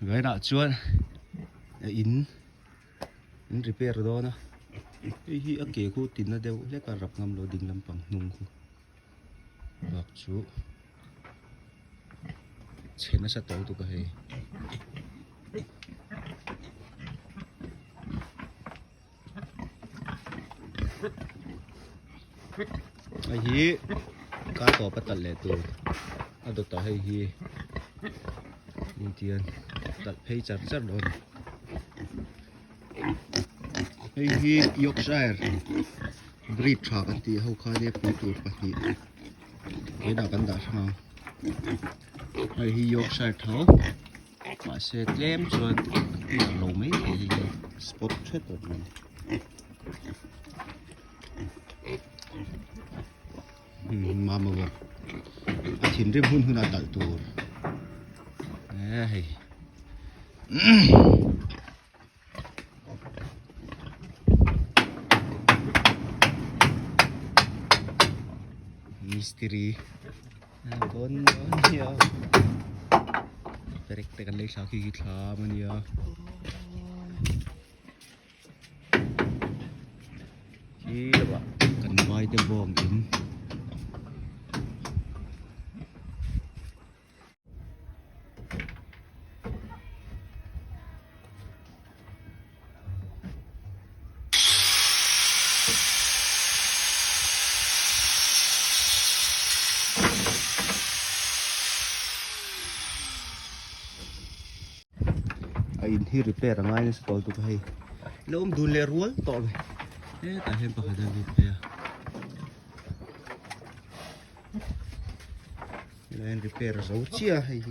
Gái nọ chuột in repair đó nó hi ở kia khu tin nó đều lấy cả rập ngầm lô đình làm bằng nung khu bạc chú trên nó sẽ tối tụ cái ai hi cá to bắt tận lệ tụ ở độ tao hay hi nhìn tiền đặt hay chặt chặt rồi hay hi Yorkshire breed trà cái tí hậu khai đẹp của tụi cái tí cái nào cần đặt sao hay hi Yorkshire tháo mà sẽ lem cho lẩu mấy cái spot chết rồi mình mà vâng thìn đêm hun là đợi tù đây mystery bốn nhiều phải để lấy sao khi thả mà nhiều chỉ là cần vay tiền bông in in hi repair ngay nên tôi tụi hay lâu om đun le ruol to vậy tại hem phải làm repair lên repair rồi chia hay